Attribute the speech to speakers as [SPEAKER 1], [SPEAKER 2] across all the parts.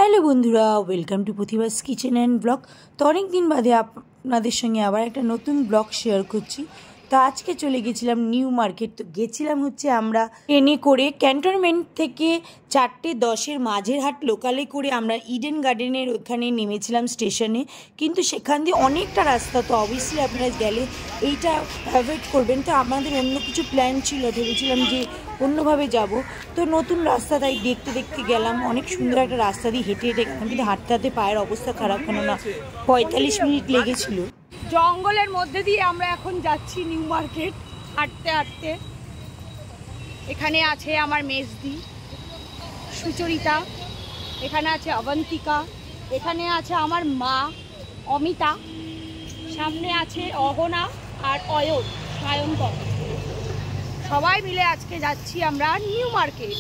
[SPEAKER 1] Hello বন্ধুরা, welcome to Pratibha's kitchen and blog. তো অনেক দিন বাদে আপনাদের সঙ্গে আবার একটা নতুন ব্লগ শেয়ার করছি। তো আজকে চলে গেছিলাম নিউ মার্কেট। তো গেছিলাম আমরা ট্রেনে করে ক্যান্টনমেন্ট থেকে 4:10 মাঝের হাট লোকালে করে আমরা ইডেন গার্ডেনের ওখানে নেমেছিলাম স্টেশনে। কিন্তু সেখান দিয়ে অনেকটা রাস্তা, তো অবভিয়াসলি আপনারা গেলে এইটা অ্যাভয়েড করবেন। তো আমাদের অন্য কিছু প্ল্যান ছিল, ভেবেছিলাম যে অন্যভাবে যাব। তো নতুন রাস্তা তাই দেখতে দেখতে গেলাম। অনেক সুন্দর একটা রাস্তা দিয়ে হেঁটে হেঁটে গেলাম, কিন্তু হাঁটতে হাঁটতে পায়ের অবস্থা খারাপ, কেননা 45 মিনিট লেগেছিল।
[SPEAKER 2] জঙ্গলের মধ্যে দিয়ে আমরা এখন যাচ্ছি নিউ মার্কেট হাঁটতে হাঁটতে। এখানে আছে আমার মেজদি সুচরিতা, এখানে আছে অবন্তিকা, এখানে আছে আমার মা অমিতা, সামনে আছে অহনা আর সায়ন্তন। সবাই মিলে আজকে যাচ্ছি আমরা নিউ মার্কেট।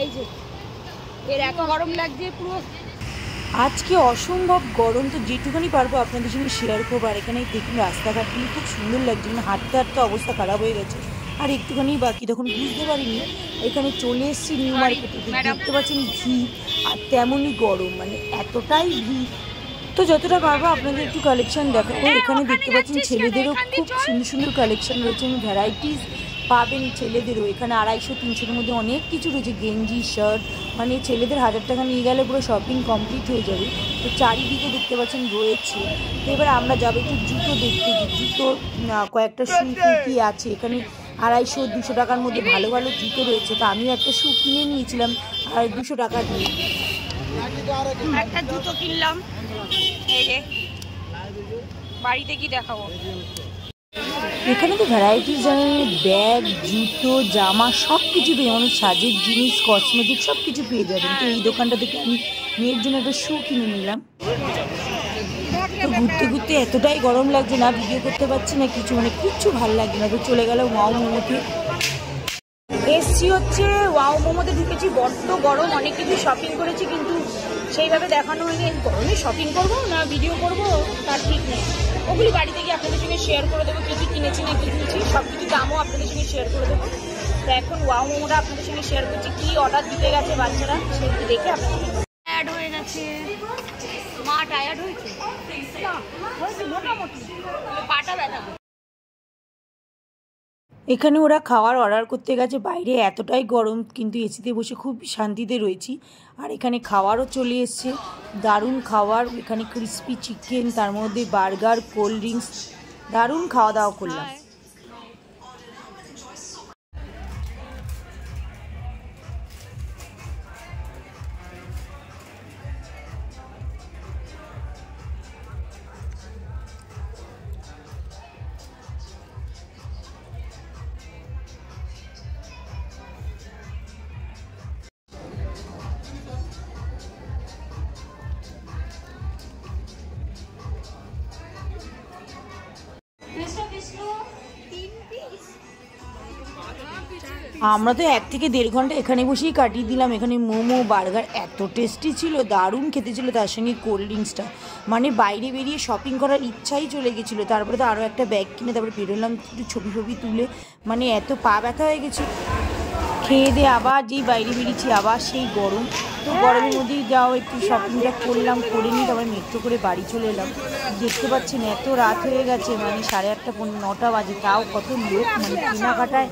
[SPEAKER 2] এই যে এর এত গরম লাগছে পুরো,
[SPEAKER 1] আজকে অসম্ভব গরম। তো যেটুকুনি পারবো আপনাদের সঙ্গে শেয়ার করবো। আর এখানে দেখুন রাস্তাঘাটগুলি খুব সুন্দর লাগছে, মানে হাঁটতে হাঁটতে অবস্থা খারাপ হয়ে গেছে। আর একটুখানি বাকি, তখন বুঝতে পারিনি এখানে চলে এসেছি নিউ মার্কেটে। দেখতে পাচ্ছেন ভিড়, আর তেমনই গরম, মানে এতটাই ভিড়। তো যতটা পারবো আপনাদের একটু কালেকশন দেখাবো। এখানে দেখতে পাচ্ছেন ছেলেদেরও খুব সুন্দর সুন্দর কালেকশন রয়েছে, ভ্যারাইটিস পাবেন ছেলেদেরও। এখানে 250-300-এর মধ্যে অনেক কিছু রয়েছে, গেঞ্জি, শার্ট, মানে ছেলেদের 1000 টাকা নিয়ে গেলে পুরো শপিং কমপ্লিট হয়ে যাবে। তো চারিদিকে দেখতে পাচ্ছেন রয়েছে। তো এবার আমরা যাবো একটু জুতো দেখতে। জুতো কয়েকটা শু কি আছে এখানে 250-200 টাকার মধ্যে ভালো ভালো জুতো রয়েছে। তো আমিও একটা শু কিনে নিয়েছিলাম আর 200 টাকা দিয়ে।
[SPEAKER 2] একটা জুতো কিনলাম, এই যে বাড়িতে কি দেখাবো।
[SPEAKER 1] এখানে তো ভ্যারাইটিস ধরনের ব্যাগ, জুতো, জামা সব কিছু পেয়ে, অনেক সাজের জিনিস, কসমেটিক সব কিছু পেয়ে যাবেন। তো এই দোকানটা থেকে আমি মেয়ের জন্য একটা শু কিনে নিলাম। তো ঘুরতে ঘুরতে এতটাই গরম লাগছে, না ভিডিও করতে পারছি না কিছু, মানে কিচ্ছু ভালো লাগছে না। তো চলে গেল ওয়াও মোমোতে।
[SPEAKER 2] এসছি ওয়াও মোমোতে ঢুকেছি, বড্ড গরম। অনেক কিছু শপিং করেছি, কিন্তু সেইভাবে দেখানো হয়নি। গরমে শপিং করবো না ভিডিও করবো তার ঠিক নেই। ওগুলি বাড়িতে গিয়ে আপনাদের সঙ্গে শেয়ার করে দেবো, কী কী কিনেছি না কী কিনেছি, সব কিছু দামও আপনাদের সঙ্গে শেয়ার করে দেবো। তো এখন ওয়াও মোমোটা আপনাদের সঙ্গে শেয়ার করছি, কী অর্ডার দিতে গেছে বাচ্চারা সেগুলি দেখে আপনাদের টায়ার্ড হয়ে গেছে। মা টায়ার্ড হয়েছে মোটামুটি, পাটা ব্যথা।
[SPEAKER 1] এখানে ওরা খাওয়ার অর্ডার করতে গেছে, বাইরে এতটাই গরম, কিন্তু এসিতে বসে খুব শান্তিতে রয়েছি। আর এখানে খাওয়ারও চলে এসছে, দারুণ খাওয়ার। এখানে ক্রিস্পি চিকেন, তার মধ্যে বার্গার, কোল্ড ড্রিঙ্কস, দারুণ খাওয়া দাওয়া করলাম। আমরা তো 1 থেকে 1.5 ঘন্টা এখানে বসেই কাটিয়ে দিলাম। এখানে মোমো, বার্গার এত টেস্টি ছিল, দারুণ খেতে ছিল, তার সঙ্গে কোল্ড ড্রিঙ্কসটা, মানে বাইরে বেরিয়ে শপিং করার ইচ্ছাই চলে গেছিলো। তারপরে তো আরও একটা ব্যাগ কিনে তারপরে বেরোলাম একটু ছবি তুলে, মানে এত পা ব্যথা হয়ে গেছে। খেয়ে দিয়ে আবার যেই বাইরে বেরিয়েছি আবার সেই গরম। তো গরমের মধ্যেই যাও একটু শপিংটা করলাম, করে নিই, তারপরে মেট্রো করে বাড়ি চলে এলাম। দেখতে পাচ্ছেন এত রাত হয়ে গেছে, মানে 8:30-9টা বাজে, তাও কত লোক, মানে কেনাকাটায়।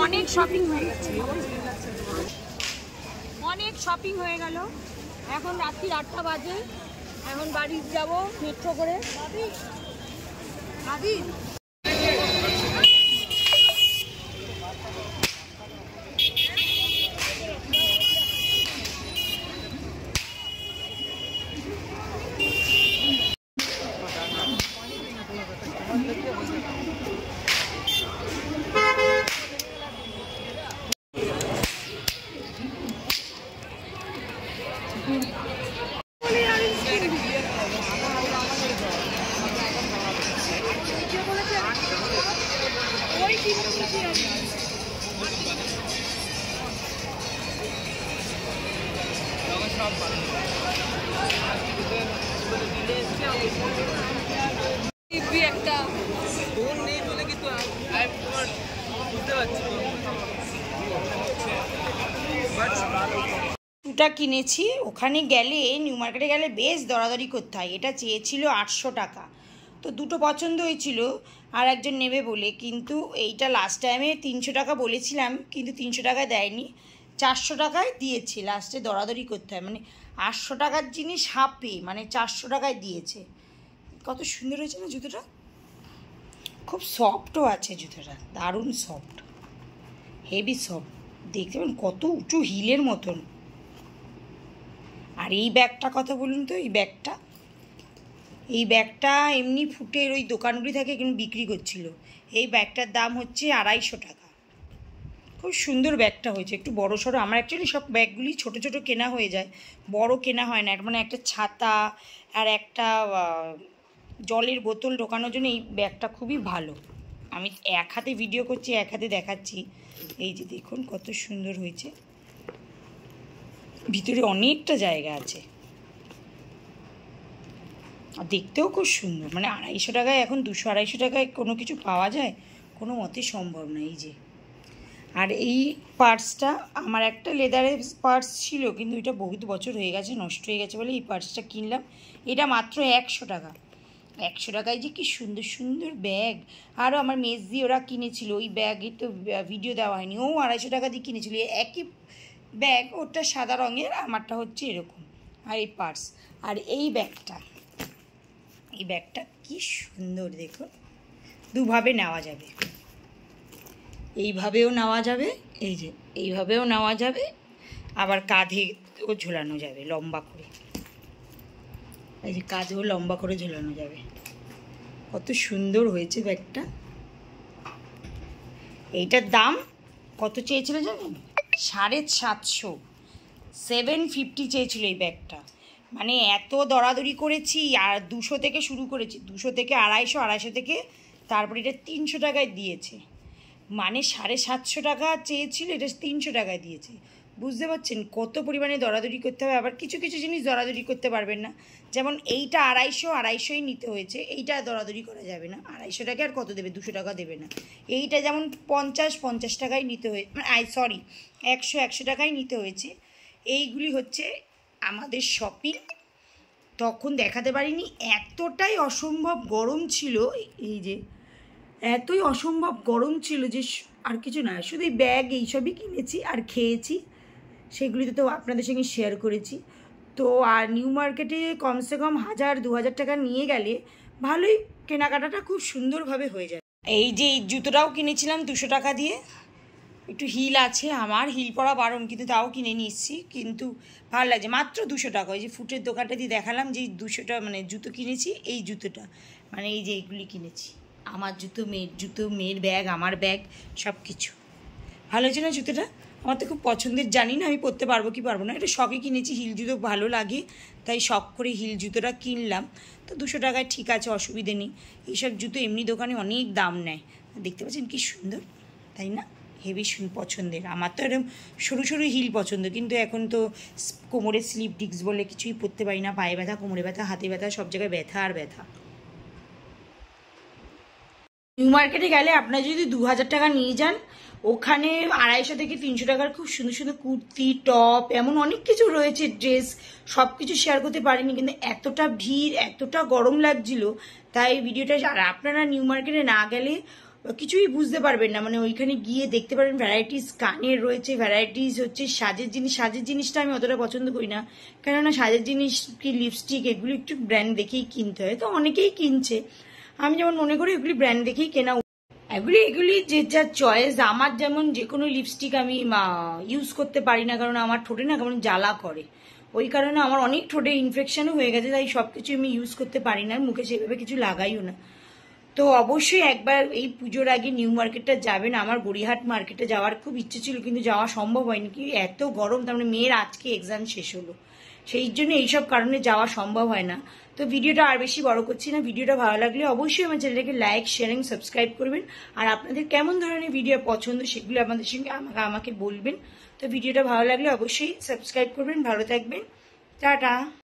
[SPEAKER 2] অনেক শপিং হয়ে গেছে, অনেক শপিং হয়ে গেল। এখন রাত্রি 8টা বাজে, এখন বাড়ি যাব মেট্রো করে। একটা ফোন নেই বলে কিন্তু বুঝতে পারছি।
[SPEAKER 1] দুটা কিনেছি। ওখানে গেলে, নিউ মার্কেটে গেলে বেশ দরাদরি করতে হয়। এটা চেয়েছিল 800 টাকা, তো দুটো পছন্দ হয়েছিল আর একজন নেবে বলে, কিন্তু এইটা লাস্ট টাইমে 300 টাকা বলেছিলাম, কিন্তু 300 টাকায় দেয়নি, 400 টাকায় দিয়েছে। লাস্টে দরাদরি করতে হয়, মানে 800 টাকার জিনিস হাফে, মানে 400 টাকায় দিয়েছে। কত সুন্দর হয়েছে না জুতোটা, খুব সফটও আছে জুতোটা, দারুণ সফট, হেভি সফট। দেখতে পাবেন কত উঁচু হিলের মতন। আর এই ব্যাগটা কথা বলুন তো, এই ব্যাগটা এমনি ফুটের ওই দোকানগুলি থাকে কিন্তু বিক্রি করছিল। এই ব্যাগটার দাম হচ্ছে 250 টাকা। খুব সুন্দর ব্যাগটা হয়েছে, একটু বড় সড়ো। আমার অ্যাকচুয়ালি সব ব্যাগগুলি ছোট ছোট কেনা হয়ে যায়, বড় কেনা হয় না। মানে একটা ছাতা আর একটা জলের বোতল ঢোকানোর জন্য এই ব্যাগটা খুবই ভালো। আমি এক হাতে ভিডিও করছি, এক হাতে দেখাচ্ছি। এই যে দেখুন কত সুন্দর হয়েছে, ভিতরে অনেকটা জায়গা আছে, আর দেখতেও খুব সুন্দর। মানে 250 টাকায়, এখন 200-250 টাকায় কোনো কিছু পাওয়া যায়? কোনো মতে সম্ভব না। এই যে, আর এই পার্সটা, আমার একটা লেদারের পার্স ছিল, কিন্তু এটা বহুত বছর হয়ে গেছে, নষ্ট হয়ে গেছে বলে এই পার্সটা কিনলাম। এটা মাত্র 100 টাকা। 100 টাকায় যে কি সুন্দর সুন্দর ব্যাগ। আরও আমার মেজদি ওরা কিনেছিল, ওই ব্যাগে তো ভিডিও দেওয়া হয়নি, ও 250 টাকা দিয়ে কিনেছিল। একই ব্যাগ, ওটা সাদা রঙের, আমারটা হচ্ছে এরকম। আর এই পার্স, আর এই ব্যাগটা কি সুন্দর দেখুন, দুভাবে নেওয়া যাবে, এইভাবেও নেওয়া যাবে, এই যে এইভাবেও নেওয়া যাবে, আবার কাঁধেও ঝোলানো যাবে লম্বা করে। এই যে কাঁধেও লম্বা করে ঝোলানো যাবে। কত সুন্দর হয়েছে ব্যাগটা। এইটার দাম কত চেয়েছিল জানেন? 750, 750 চেয়েছিল এই ব্যাগটা। মানে এত দরাদরি করেছি, আর 200 থেকে শুরু করেছি, 200 থেকে 250, 250 থেকে তারপরে এটা 300 টাকায় দিয়েছে। মানে 750 টাকা চেয়েছিল, এটা 300 টাকায় দিয়েছে। বুঝতে পারছেন কত পরিমাণে দরাদরি করতে হবে। আবার কিছু কিছু জিনিস দরাদরি করতে পারবেন না, যেমন এইটা 250-250ই নিতে হয়েছে, এইটা দরাদরি করা যাবে না। 250 টাকা আর কত দেবে? 200 টাকা দেবে না। এইটা যেমন 50 টাকায় নিতে হয়েছে, মানে 100 টাকায় নিতে হয়েছে। এইগুলি হচ্ছে আমাদের শপিং। তখন দেখাতে পারিনি, এতটাই অসম্ভব গরম ছিল, এই যে এতই অসম্ভব গরম ছিল যে আর কিছু না, শুধু এই ব্যাগ এইসবই কিনেছি আর খেয়েছি, সেগুলিতে তো আপনাদের সঙ্গে শেয়ার করেছি। তো আর নিউ মার্কেটে কমসে কম 1000-2000 টাকা নিয়ে গেলে ভালোই কেনাকাটাটা খুব সুন্দরভাবে হয়ে যায়। এই যে এই জুতোটাও কিনেছিলাম 200 টাকা দিয়ে, একটু হিল আছে, আমার হিল পরা বারণ, কিন্তু তাও কিনে নিচ্ছি, কিন্তু ভালো লাগছে। মাত্র 200 টাকা। ওই যে ফুটের দোকানটা দিয়ে দেখালাম যে 200টা মানে জুতো কিনেছি, এই জুতোটা, মানে এই যে এইগুলি কিনেছি, আমার জুতো, মেয়ের জুতো, মেয়ের ব্যাগ, আমার ব্যাগ, সব কিছু ভালো হয়েছে না জুতোটা? আমার তো খুব পছন্দের, জানি না আমি পরতে পারবো কি পারবো না। এটা শখে কিনেছি, হিল জুতো ভালো লাগে তাই শখ করে হিল জুতোটা কিনলাম। তো 200 টাকায় ঠিক আছে, অসুবিধে নেই। এইসব জুতো এমনি দোকানে অনেক দাম নেয়। দেখতে পাচ্ছেন কি সুন্দর, তাই না? হেভি পছন্দের। আমার তো এরকম সরু সরু হিল পছন্দ, কিন্তু এখন তো কোমরে স্লিপ ডিস্ক বলে কিছুই পরতে পারি না। পায়ে ব্যথা, কোমরে ব্যথা, হাতে ব্যথা, সব জায়গায় ব্যথা আর ব্যথা। নিউ মার্কেটে গেলে আপনারা যদি 2000 টাকা নিয়ে যান, ওখানে 250 থেকে 300 টাকার খুব সুন্দর সুন্দর কুর্তি, টপ, এমন অনেক কিছু রয়েছে, ড্রেস, সব কিছু শেয়ার করতে পারিনি, কিন্তু এতটা ভিড়, এতটা গরম লাগছিল, তাই ভিডিওটা। আর আপনারা নিউ মার্কেটে না গেলে কিছুই বুঝতে পারবেন না, মানে ওইখানে গিয়ে দেখতে পারেন ভ্যারাইটিস কানের রয়েছে, ভ্যারাইটিস হচ্ছে সাজের জিনিস। সাজের জিনিসটা আমি অতটা পছন্দ করি না, কেননা সাজের জিনিস কি লিপস্টিক, এগুলো একটু ব্র্যান্ড দেখেই কিনতে হয়, তো অনেকেই কিনছে। আমি যেমন মনে করি এগুলি ব্র্যান্ড দেখেই কেনা। এগুলি যে যার চয়েস। আমার যেমন যে কোনো লিপস্টিক আমি ইউজ করতে পারি না, কারণ আমার ঠোঁটে না কেমন জ্বালা করে, ওই কারণে আমার অনেক ঠোঁটে ইনফেকশনও হয়ে গেছে, তাই সব কিছু আমি ইউজ করতে পারি না, মুখে সেভাবে কিছু লাগাইও না। তো অবশ্যই একবার এই পুজোর আগে নিউ মার্কেটটা যাবেন। আমার গড়িয়াহাট মার্কেটে যাওয়ার খুব ইচ্ছে ছিল, কিন্তু যাওয়া সম্ভব হয়নি, কি এত গরম। তার মানে মেয়ের আজকে এক্সাম শেষ হলো, সেই জন্য এইসব কারণে যাওয়া সম্ভব হয় না। তো ভিডিওটা আর বেশি বড় করছি না। ভিডিওটা ভালো লাগলে অবশ্যই আমার চ্যানেলটাকে লাইক, শেয়ারিং, সাবস্ক্রাইব করবেন। আর আপনাদের কেমন ধরনের ভিডিও পছন্দ সেগুলো আপনাদের সঙ্গে আমাকে বলবেন। তো ভিডিওটা ভালো লাগলে অবশ্যই সাবস্ক্রাইব করবেন। ভালো থাকবেন, টাটা।